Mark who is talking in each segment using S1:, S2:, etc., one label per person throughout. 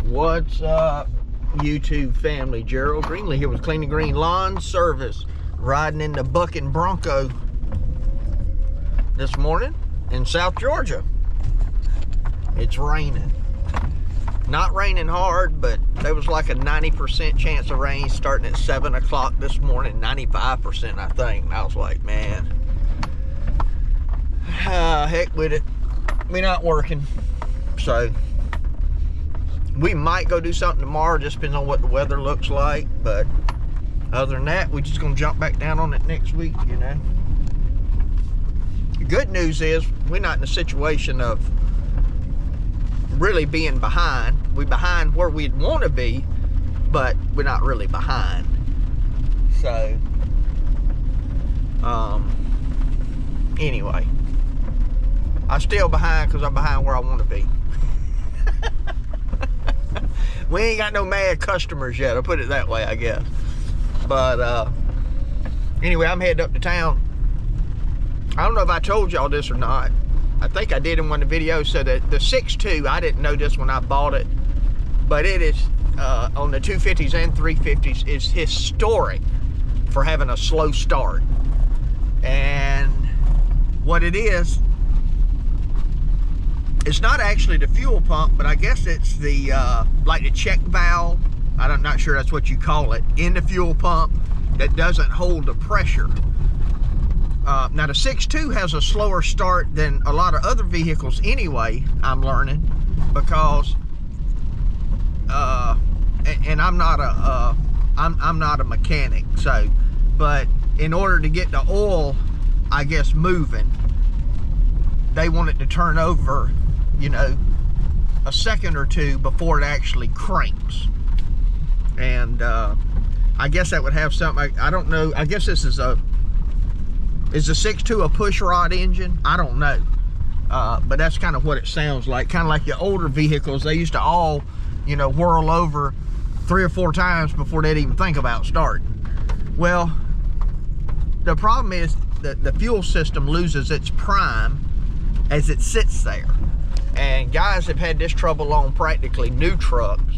S1: What's up, YouTube family? Gerald Greenlee here with Clean and Green Lawn Service, riding in the Bucking Bronco this morning in South Georgia. It's raining. Not raining hard, but there was like a 90% chance of rain starting at 7 o'clock this morning. 95%, I think. And I was like, man, heck with it. We're not working. So we might go do something tomorrow, just depends on what the weather looks like. But other than that, we're just gonna jump back down on it next week, you know. The good news is we're not in a situation of really being behind. We're behind where we'd want to be, but we're not really behind. So anyway, I'm still behind because I'm behind where I want to be. We ain't got no mad customers yet, I'll put it that way, I guess. But anyway, I'm heading up to town. I don't know if I told y'all this or not. I think I did in one of the videos. So that the 6.2, I didn't know this when I bought it, but it is on the 250s and 350s is historic for having a slow start. And what it is, it's not actually the fuel pump, but I guess it's the like the check valve. I'm not sure that's what you call it in the fuel pump that doesn't hold the pressure. Now the 6.2 has a slower start than a lot of other vehicles anyway, I'm learning, because and I'm not a I'm not a mechanic, so, but in order to get the oil, I guess, moving, they want it to turn over, you know, a second or two before it actually cranks. And I guess that would have something, I don't know, I guess this is the 6.2 a push rod engine? I don't know. But that's kind of what it sounds like. Kind of like your older vehicles, they used to all, you know, whirl over 3 or 4 times before they'd even think about starting. Well, the problem is that the fuel system loses its prime as it sits there. And guys have had this trouble on practically new trucks.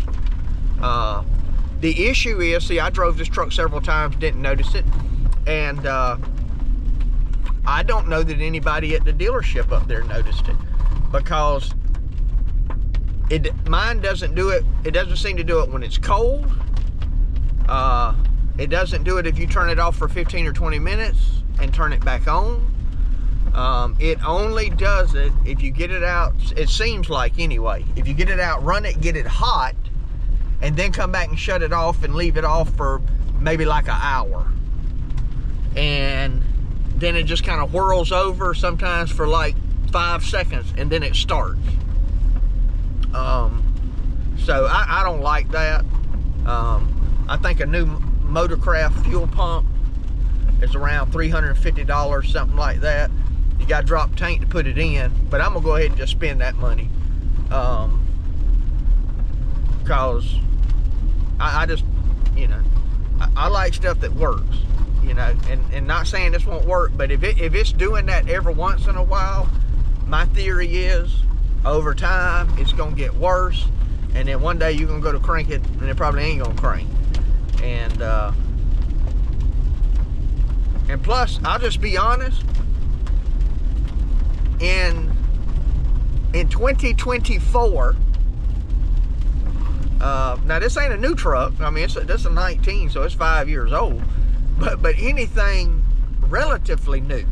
S1: The issue is, see, I drove this truck several times, didn't notice it. And I don't know that anybody at the dealership up there noticed it, because mine doesn't do it. It doesn't seem to do it when it's cold. It doesn't do it if you turn it off for 15 or 20 minutes and turn it back on. It only does it if you get it out, it seems like anyway, if you get it out, run it, get it hot, and then come back and shut it off and leave it off for maybe like an hour. And then it just kind of whirls over sometimes for like 5 seconds, and then it starts. So I don't like that. I think a new Motorcraft fuel pump is around $350, something like that. You got to drop tank to put it in, but I'm gonna go ahead and just spend that money, because I just, you know, I like stuff that works, you know, and not saying this won't work, but if it's doing that every once in a while, my theory is over time it's gonna get worse, and then one day you're gonna go to crank it and it probably ain't gonna crank. And plus, I'll just be honest, in 2024, now this ain't a new truck. I mean, this is a 19, so it's 5 years old. But anything relatively new,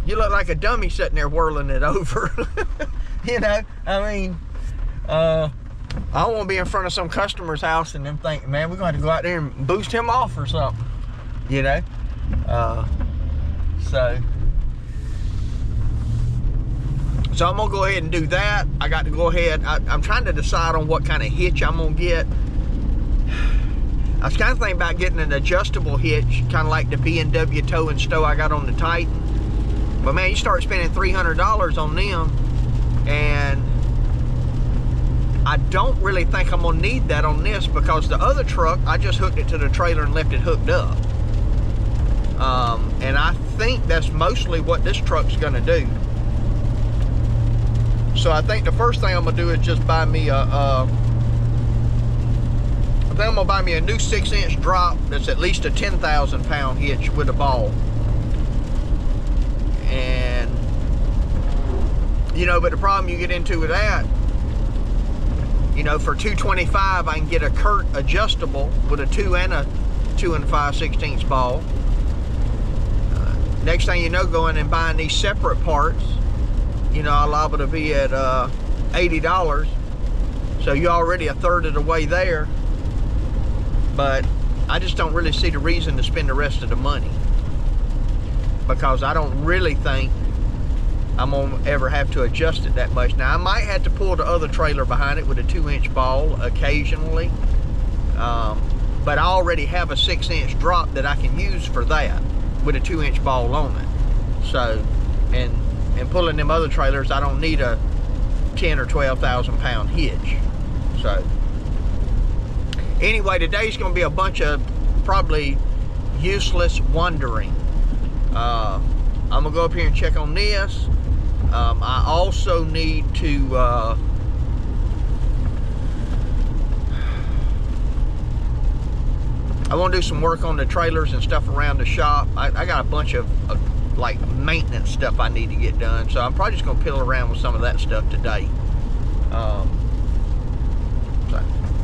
S1: you look like a dummy sitting there whirling it over. You know, I mean, I don't want to be in front of some customer's house and them thinking, man, we're going to have to go out there and boost him off or something, you know. So I'm gonna go ahead and do that. I got to go ahead, I'm trying to decide on what kind of hitch I'm gonna get. I was kind of thinking about getting an adjustable hitch, kind of like the B&W tow and stow I got on the Titan. But man, you start spending $300 on them, and I don't really think I'm gonna need that on this, because the other truck, I just hooked it to the trailer and left it hooked up. And I think that's mostly what this truck's gonna do. So I think the first thing I'm gonna do is just buy me I think I'm gonna buy me a new 6-inch drop that's at least a 10,000 pound hitch with a ball. And you know, but the problem you get into with that, you know, for $225 I can get a Curt adjustable with a 2 and a 2 5/16 ball. Next thing you know, going and buying these separate parts, you know, I'm liable to be at $80. So you're already a third of the way there. But I just don't really see the reason to spend the rest of the money, because I don't really think I'm gonna ever have to adjust it that much. Now I might have to pull the other trailer behind it with a 2-inch ball occasionally, but I already have a 6-inch drop that I can use for that with a 2-inch ball on it. So, and pulling them other trailers, I don't need a 10 or 12,000 pound hitch. So anyway, today's gonna be a bunch of probably useless wondering. I'm gonna go up here and check on this. I also need to I want to do some work on the trailers and stuff around the shop. I got a bunch of like maintenance stuff I need to get done, so I'm probably just gonna piddle around with some of that stuff today. So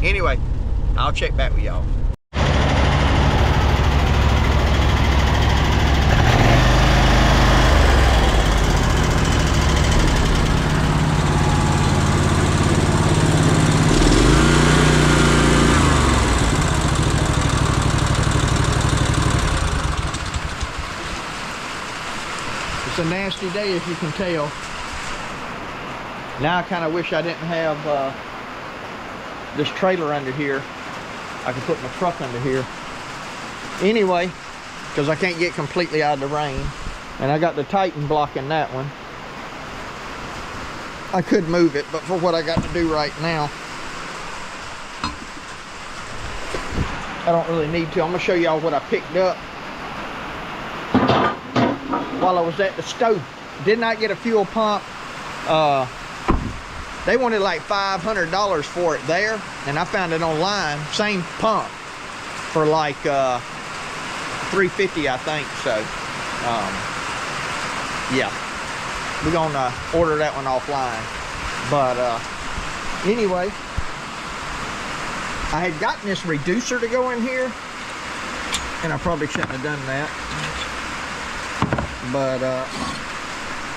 S1: anyway, I'll check back with y'all. It's a nasty day, as you can tell. Now I kind of wish I didn't have this trailer under here. I could put my truck under here. Anyway, because I can't get completely out of the rain. And I got the Titan blocking that one. I could move it, but for what I got to do right now, I don't really need to. I'm going to show y'all what I picked up while I was at the stove. Did not get a fuel pump. They wanted like $500 for it there, and I found it online, same pump, for like $350 I think. So yeah, we're gonna order that one offline. But anyway, I had gotten this reducer to go in here, and I probably shouldn't have done that, but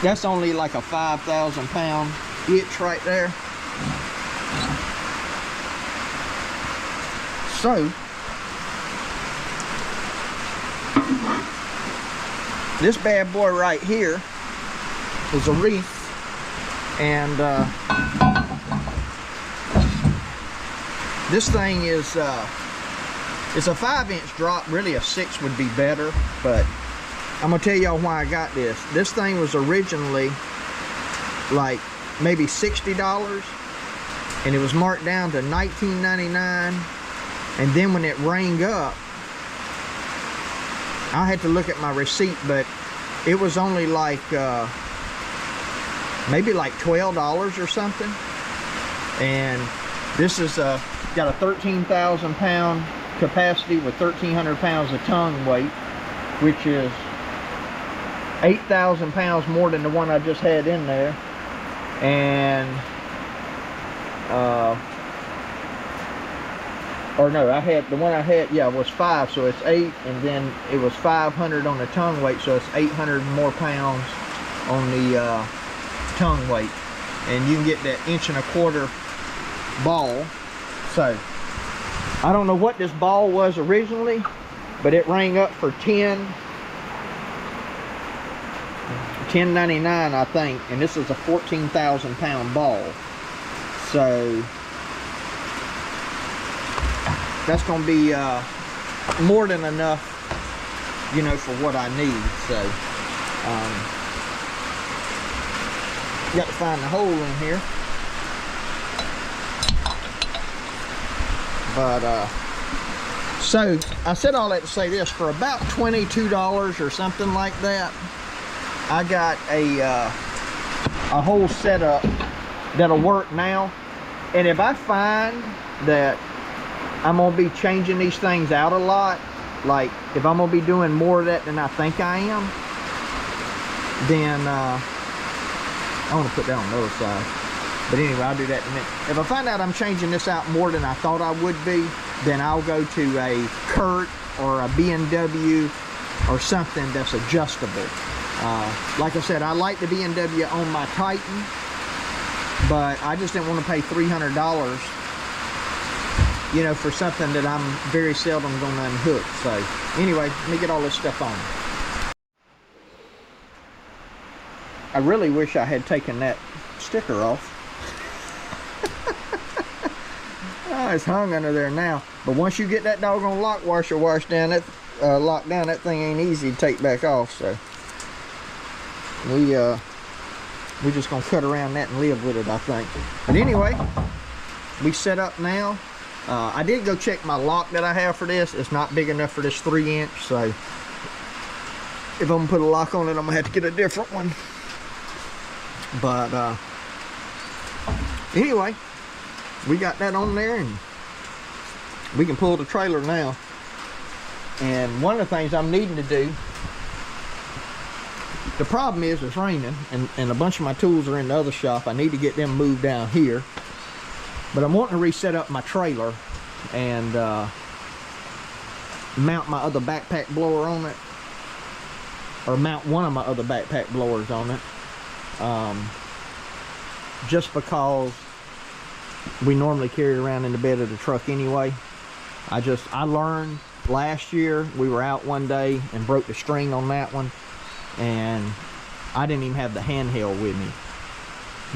S1: that's only like a 5,000 pound hitch right there. So this bad boy right here is a reef, and this thing is it's a 5-inch drop. Really a 6 would be better, but I'm gonna tell y'all why I got this. This thing was originally like maybe $60, and it was marked down to $19.99. And then when it rang up, I had to look at my receipt, but it was only like maybe like $12 or something. And this is got a 13,000 pound capacity with 1,300 pounds of tongue weight, which is 8,000 pounds more than the one I just had in there. And or no, I had the one I had, yeah, was 5, so it's 8, and then it was 500 on the tongue weight, so it's 800 more pounds on the tongue weight. And you can get that 1.25 inch ball. So I don't know what this ball was originally, but it rang up for $10.99 I think, and this is a 14,000 pound ball. So that's gonna be more than enough, you know, for what I need. So got to find the hole in here. But so I said all that to say this: for about $22 or something like that, I got a whole setup that'll work now. And if I find that I'm gonna be changing these things out a lot, like if I'm gonna be doing more of that than I think I am, then I want to put that on the other side. But anyway, I'll do that in a minute. If I find out I'm changing this out more than I thought I would be, then I'll go to a Kurt or a B&W or something that's adjustable. Like I said, I like the B&W on my Titan, but I just didn't want to pay $300, you know, for something that I'm very seldom going to unhook. So anyway, let me get all this stuff on. I really wish I had taken that sticker off. Oh, it's hung under there now. But once you get that doggone lock washer washed down, that locked down, that thing ain't easy to take back off. So we're just gonna cut around that and live with it, I think. But anyway, we set up now. I did go check my lock that I have for this. It's not big enough for this 3-inch, so if I'm gonna put a lock on it, I'm gonna have to get a different one. But anyway, we got that on there and we can pull the trailer now. And one of the things I'm needing to do, the problem is it's raining and a bunch of my tools are in the other shop. I need to get them moved down here. But I'm wanting to reset up my trailer and mount my other backpack blower on it, or mount one of my other backpack blowers on it. Just because we normally carry it around in the bed of the truck anyway. I learned last year, we were out one day and broke the string on that one, and I didn't even have the handheld with me.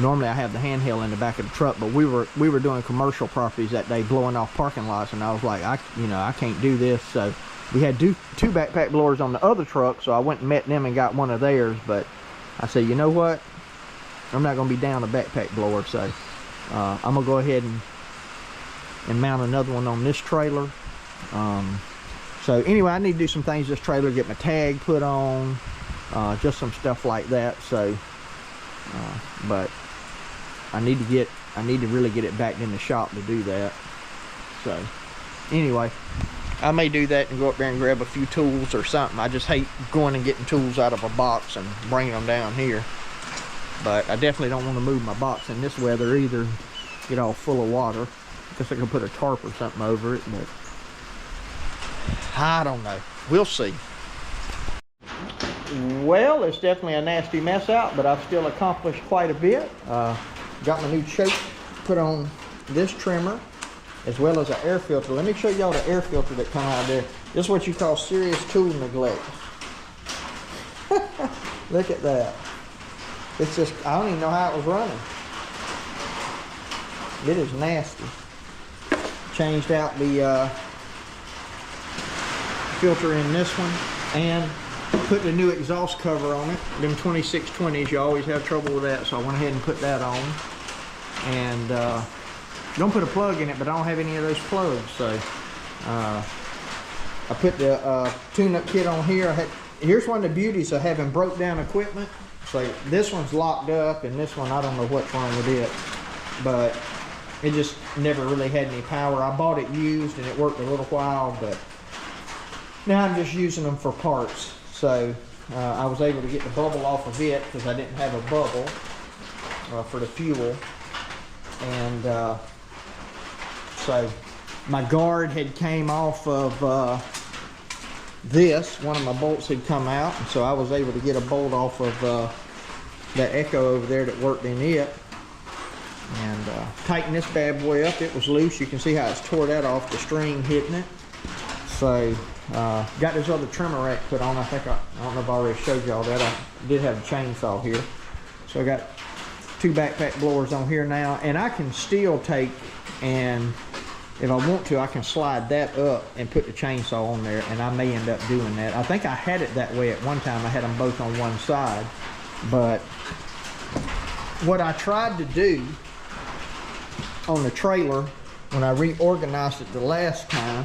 S1: Normally I have the handheld in the back of the truck, but we were doing commercial properties that day, blowing off parking lots, and I was like, I can't do this. So we had two backpack blowers on the other truck, so I went and met them and got one of theirs. But I said, you know what, I'm not going to be down a backpack blower, so I'm going to go ahead and mount another one on this trailer. So anyway, I need to do some things to this trailer, get my tag put on, just some stuff like that. So but I need to really get it back in the shop to do that. So anyway, I may do that and go up there and grab a few tools or something. I just hate going and getting tools out of a box and bringing them down here. But I definitely don't want to move my box in this weather either, get all full of water. Guess I can put a tarp or something over it, but I don't know. We'll see. Well, it's definitely a nasty mess out, but I've still accomplished quite a bit. Got my new choke put on this trimmer, as well as an air filter. Let me show y'all the air filter that come out of there. This is what you call serious tool neglect. Look at that. It's just, I don't even know how it was running. It is nasty. Changed out the filter in this one and put the new exhaust cover on it. Them 2620s, you always have trouble with that, so I went ahead and put that on. And don't put a plug in it, but I don't have any of those plugs, so I put the tune-up kit on here. Here's one of the beauties of having broke down equipment. So this one's locked up, and this one, I don't know what's wrong with it, but it just never really had any power. I bought it used and it worked a little while, but now I'm just using them for parts. So I was able to get the bubble off of it because I didn't have a bubble for the fuel. And so my guard had came off of this. One of my bolts had come out, and so I was able to get a bolt off of that Echo over there that worked in it, and tighten this bad boy up. It was loose. You can see how it's tore that off, the string hitting it. So got this other trimmer rack put on. I don't know if I already showed y'all that. I did have a chainsaw here. So I got 2 backpack blowers on here now, and I can still take, and if I want to, I can slide that up and put the chainsaw on there, and I may end up doing that. I think I had it that way at one time. I had them both on one side, but what I tried to do on the trailer when I reorganized it the last time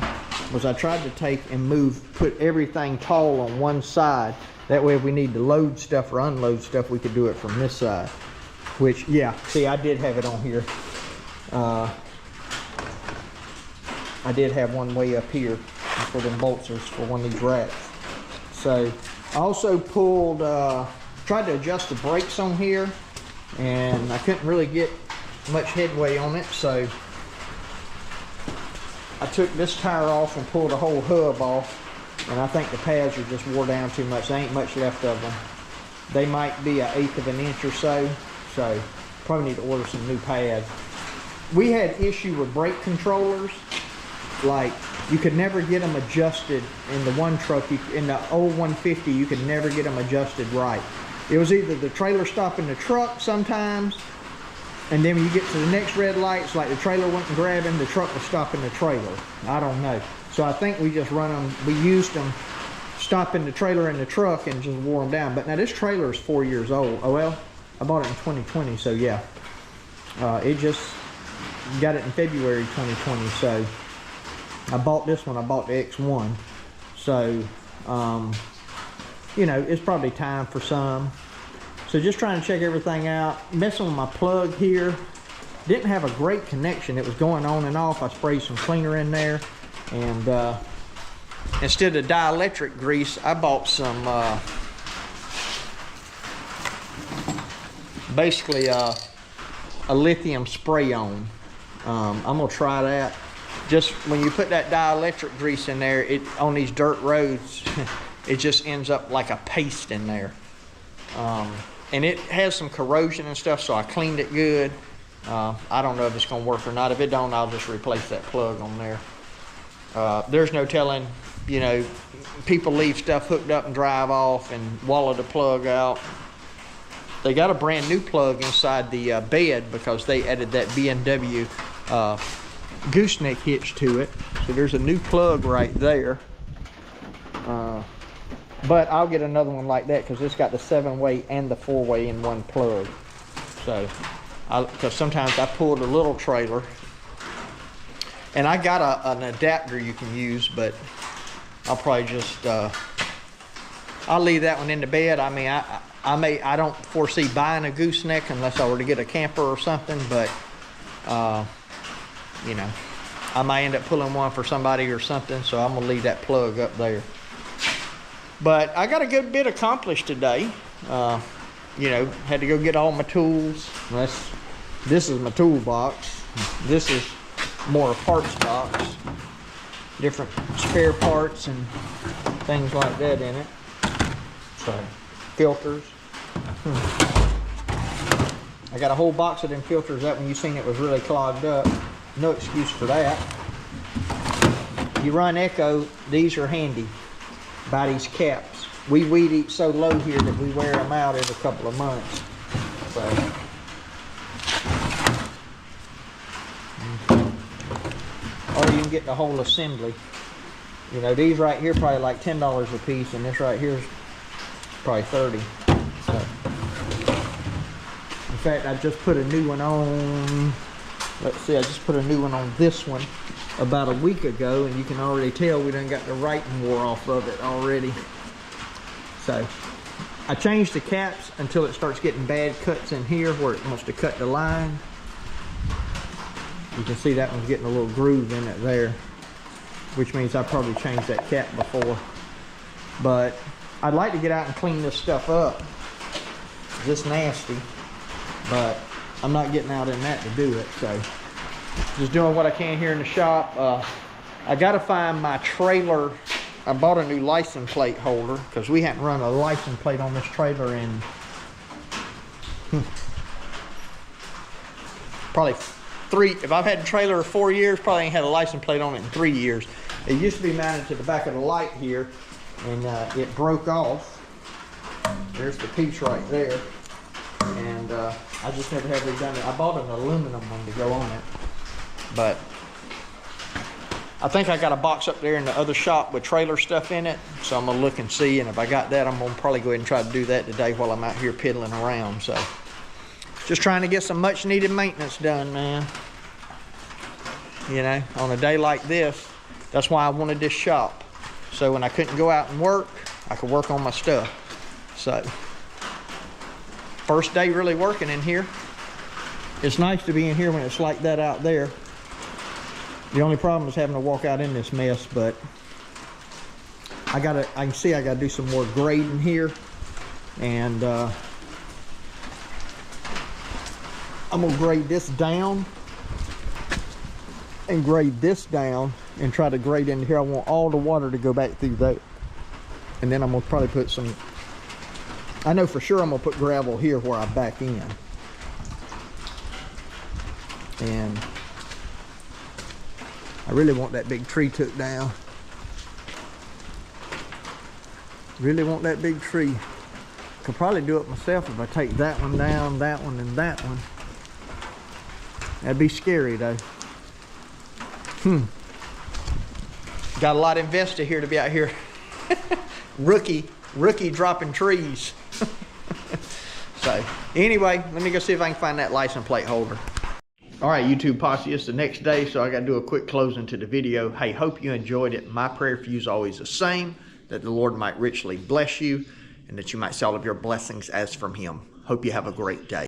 S1: was I tried to take and put everything tall on one side. That way if we need to load stuff or unload stuff, we could do it from this side. Which, yeah, see, I did have it on here. I did have one way up here for them bolsters for one of these racks. So I also pulled, tried to adjust the brakes on here, and I couldn't really get much headway on it, so I took this tire off and pulled the whole hub off, and I think the pads are just wore down too much. There ain't much left of them. They might be 1/8 of an inch or so, so probably need to order some new pads. We had issue with brake controllers. Like, you could never get them adjusted in the one truck. In the old 150, you could never get them adjusted right. It was either the trailer stopping the truck sometimes, and then when you get to the next red light, it's like the trailer wasn't grabbing, the truck was stopping the trailer. I don't know. So I think we just run them, we used them stopping the trailer and the truck and just wore them down. But now this trailer is 4 years old. Oh well, I bought it in 2020, so yeah. It just got it in February 2020, so I bought this one, I bought the X1. So, you know, it's probably time for some. So just trying to check everything out. Messing with my plug here. Didn't have a great connection. It was going on and off. I sprayed some cleaner in there. And instead of dielectric grease, I bought some, basically a lithium spray-on. I'm gonna try that. Just when you put that dielectric grease in there, it on these dirt roads, it just ends up like a paste in there. And it has some corrosion and stuff, so I cleaned it good. I don't know if it's gonna work or not. If it don't, I'll just replace that plug on there. There's no telling, you know, people leave stuff hooked up and drive off and wallow the plug out. They got a brand new plug inside the bed because they added that BMW gooseneck hitch to it. So there's a new plug right there. But I'll get another one like that because it's got the 7-way and the 4-way in one plug. So, because sometimes I pull the little trailer, and I got an adapter you can use, but I'll probably just I'll leave that one in the bed. I mean, I don't foresee buying a gooseneck unless I were to get a camper or something, but you know, I might end up pulling one for somebody or something, so I'm gonna leave that plug up there. But I got a good bit accomplished today. You know, had to go get all my tools. This is my toolbox. This is more a parts box. Different spare parts and things like that in it. So, filters. I got a whole box of them filters. That one you seen it was really clogged up. No excuse for that. You run Echo, these are handy. Buy these caps. We weed eat so low here that we wear them out every couple of months. So. Or you can get the whole assembly. You know, these right here probably like $10 a piece, and this right here is probably 30. So. In fact, I just put a new one on. Let's see, I just put a new one on this one about a week ago, and you can already tell we done got the writing wore off of it already. So I changed the caps until it starts getting bad cuts in here where it wants to cut the line. You can see that one's getting a little groove in it there, which means I probably changed that cap before. But I'd like to get out and clean this stuff up. It's nasty, but I'm not getting out in that to do it, so just doing what I can here in the shop. I gotta find my trailer. I bought a new license plate holder because we hadn't run a license plate on this trailer in probably if I've had a trailer 4 years, probably ain't had a license plate on it in 3 years. It used to be mounted to the back of the light here, and it broke off. There's the piece right there. And I just never have redone it. I bought an aluminum one to go on it. But I think I got a box up there in the other shop with trailer stuff in it. So I'm gonna look and see, and if I got that, I'm gonna probably go ahead and try to do that today while I'm out here piddling around. So just trying to get some much needed maintenance done, man. You know, on a day like this, that's why I wanted this shop. So when I couldn't go out and work, I could work on my stuff. So first day really working in here. It's nice to be in here when it's like that out there. The only problem is having to walk out in this mess, but I can see I gotta do some more grading here, and I'm gonna grade this down and grade this down and try to grade in here. I want all the water to go back through there, and then I'm gonna probably put some, I know for sure I'm gonna put gravel here where I back in. And I really want that big tree took down. Really want that big tree. Could probably do it myself if I take that one down, that one, and that one. That'd be scary though. Got a lot invested here to be out here. Rookie dropping trees. So anyway, let me go see if I can find that license plate holder. All right, YouTube posse, it's the next day, so I got to do a quick closing to the video. Hey, hope you enjoyed it. My prayer for you is always the same, that the Lord might richly bless you and that you might see all of your blessings as from him. Hope you have a great day.